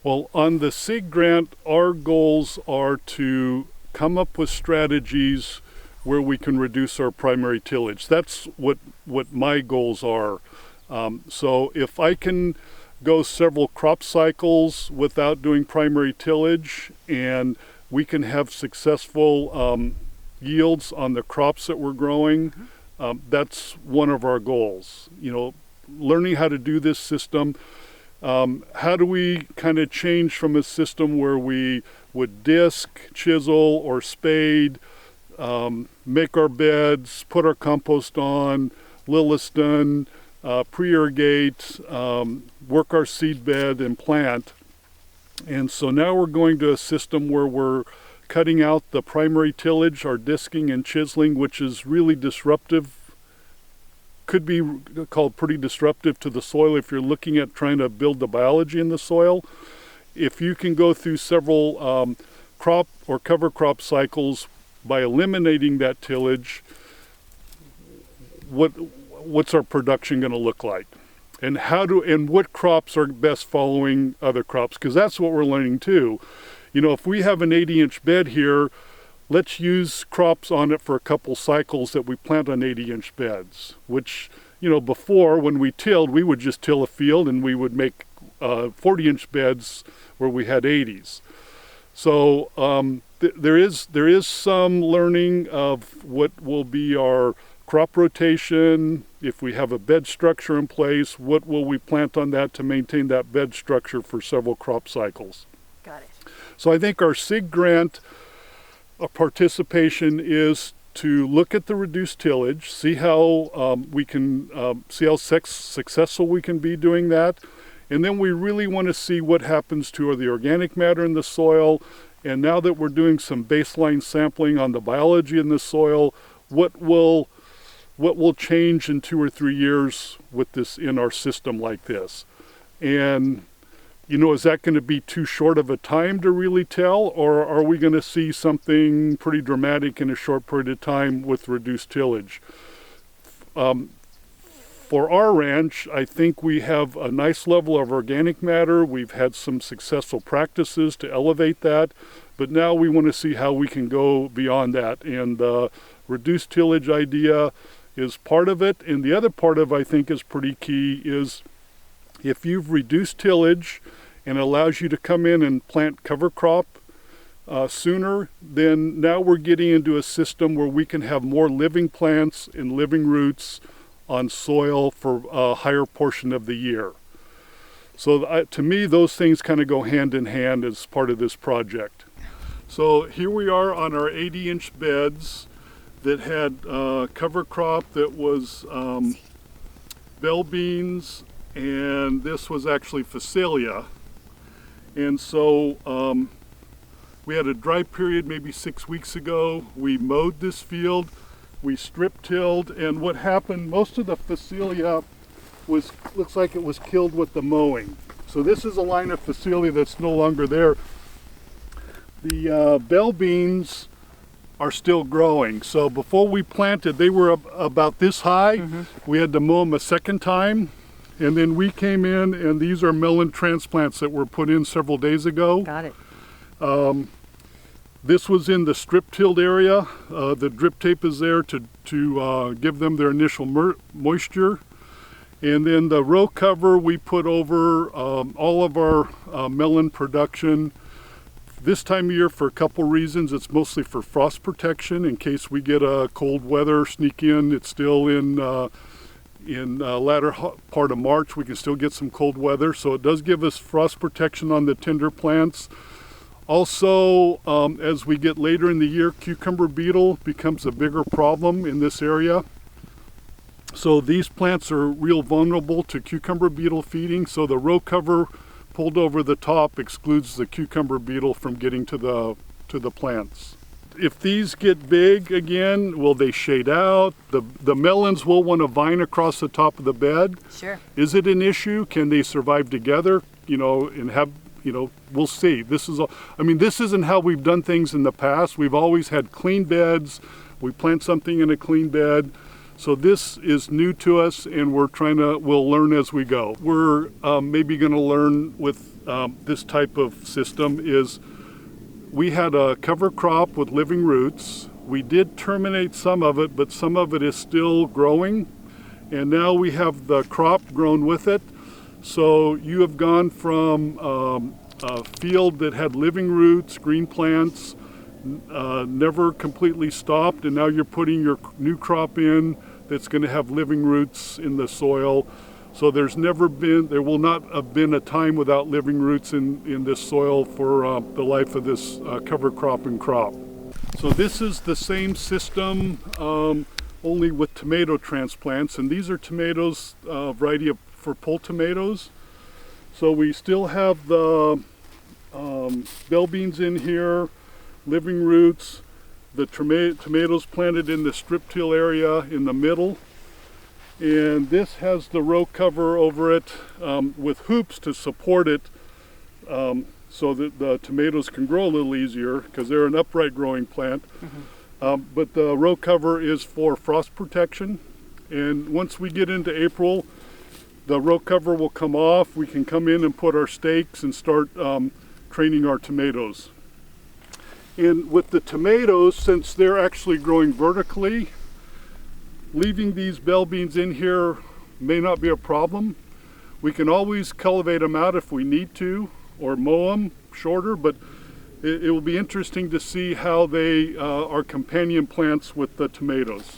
Well, on the SIG grant, our goals are to come up with strategies where we can reduce our primary tillage. That's what my goals are. So if I can go several crop cycles without doing primary tillage, and we can have successful yields on the crops that we're growing, that's one of our goals. You know, learning how to do this system. How do we kind of change from a system where we would disc, chisel, or spade, make our beds, put our compost on, Lilliston, pre-irrigate, work our seed bed and plant. And so now we're going to a system where we're cutting out the primary tillage, our disking and chiseling, which is really disruptive. Could be called pretty disruptive to the soil if you're looking at trying to build the biology in the soil. If you can go through several crop or cover crop cycles by eliminating that tillage, what's our production going to look like? And what crops are best following other crops? Because that's what we're learning too. You know, if we have an 80-inch bed here, let's use crops on it for a couple cycles that we plant on 80-inch beds, which, you know, before when we tilled, we would just till a field and we would make 40-inch beds where we had 80s. So there is some learning of what will be our crop rotation. If we have a bed structure in place, what will we plant on that to maintain that bed structure for several crop cycles? Got it. So I think our SIG grant participation is to look at the reduced tillage, see how we can see how successful we can be doing that, and then we really want to see what happens to the organic matter in the soil. And now that we're doing some baseline sampling on the biology in the soil, what will change in 2 or 3 years with this in our system like this? And you know, is that going to be too short of a time to really tell, or are we going to see something pretty dramatic in a short period of time with reduced tillage? For our ranch, I think we have a nice level of organic matter. We've had some successful practices to elevate that, but now we want to see how we can go beyond that. And the reduced tillage idea is part of it. And the other part of, I think, is pretty key is if you've reduced tillage and it allows you to come in and plant cover crop sooner, then now we're getting into a system where we can have more living plants and living roots on soil for a higher portion of the year. So to me, those things kind of go hand in hand as part of this project. So here we are on our 80-inch beds that had cover crop that was bell beans, and this was actually Phacelia. And so we had a dry period maybe 6 weeks ago. We mowed this field, we strip tilled, and what happened, most of the Phacelia looks like it was killed with the mowing. So this is a line of Phacelia that's no longer there. The bell beans are still growing. So before we planted, they were about this high. Mm-hmm. We had to mow them a second time. And then we came in, and these are melon transplants that were put in several days ago. Got it. This was in the strip tilled area. The drip tape is there to give them their initial moisture. And then the row cover we put over all of our melon production. This time of year for a couple reasons. It's mostly for frost protection in case we get a cold weather sneak in. It's still in latter part of March. We can still get some cold weather, so it does give us frost protection on the tender plants. Also, as we get later in the year, cucumber beetle becomes a bigger problem in this area. So these plants are real vulnerable to cucumber beetle feeding, so the row cover pulled over the top excludes the cucumber beetle from getting to the plants. If these get big again, will they shade out? The melons will want to vine across the top of the bed. Sure. Is it an issue? Can they survive together? You know, and have, you know, we'll see. This isn't how we've done things in the past. We've always had clean beds. We plant something in a clean bed. So this is new to us, and we'll learn as we go. We're maybe going to learn with this type of system is we had a cover crop with living roots. We did terminate some of it, but some of it is still growing. And now we have the crop grown with it. So you have gone from a field that had living roots, green plants, never completely stopped, and now you're putting your new crop in that's going to have living roots in the soil. So there will not have been a time without living roots in this soil for the life of this cover crop and crop. So this is the same system, only with tomato transplants, and these are tomatoes, variety for pull tomatoes. So we still have the bell beans in here, living roots, the tomatoes planted in the strip till area in the middle, and this has the row cover over it with hoops to support it, so that the tomatoes can grow a little easier because they're an upright growing plant. But the row cover is for frost protection, and once we get into April, the row cover will come off. We can come in and put our stakes and start training our tomatoes. And with the tomatoes, since they're actually growing vertically, leaving these bell beans in here may not be a problem. We can always cultivate them out if we need to, or mow them shorter, but it will be interesting to see how they are companion plants with the tomatoes.